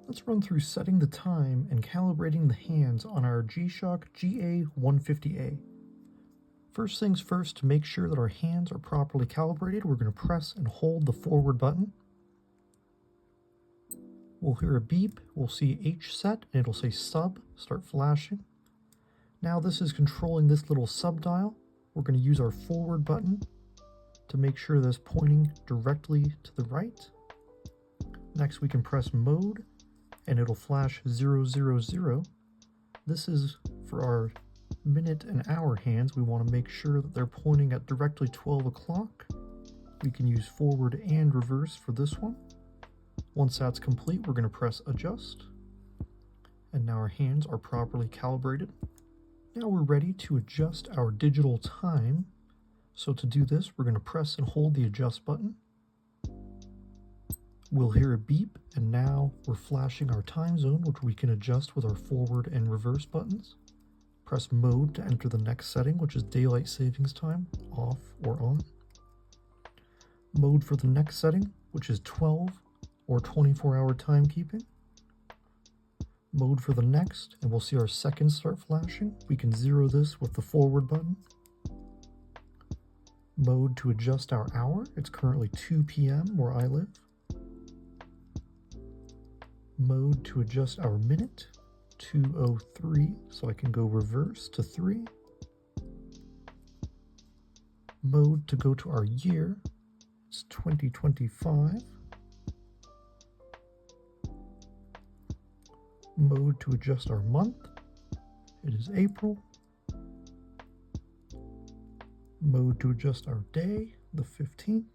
Let's run through setting the time and calibrating the hands on our G Shock GA-150A. First things first, to make sure that our hands are properly calibrated, we're going to press and hold the forward button. We'll hear a beep, we'll see H set, and it'll say sub, start flashing. Now this is controlling this little sub dial. We're going to use our forward button to make sure that's pointing directly to the right. Next we can press mode, and it'll flash 000. This is for our minute and hour hands. We want to make sure that they're pointing at directly 12 o'clock. We can use forward and reverse for this one. Once that's complete, we're going to press adjust. And now our hands are properly calibrated. Now we're ready to adjust our digital time. So to do this, we're going to press and hold the adjust button. We'll hear a beep, and now we're flashing our time zone, which we can adjust with our forward and reverse buttons. Press mode to enter the next setting, which is daylight savings time, off or on. Mode for the next setting, which is 12 or 24-hour timekeeping. Mode for the next, and we'll see our seconds start flashing. We can zero this with the forward button. Mode to adjust our hour. It's currently 2 p.m. where I live. Mode to adjust our minute, 2:03, so I can go reverse to 3. Mode to go to our year, it's 2025. Mode to adjust our month, it is April. Mode to adjust our day, the 15th.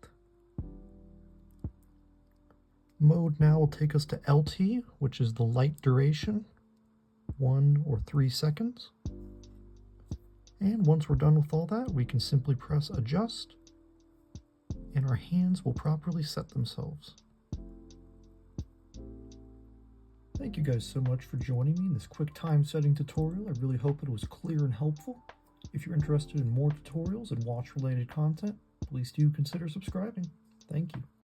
Mode now will take us to LT, which is the light duration, 1 or 3 seconds. And once we're done with all that, we can simply press adjust, and our hands will properly set themselves. Thank you guys so much for joining me in this quick time setting tutorial. I really hope it was clear and helpful. If you're interested in more tutorials and watch related content, please do consider subscribing. Thank you.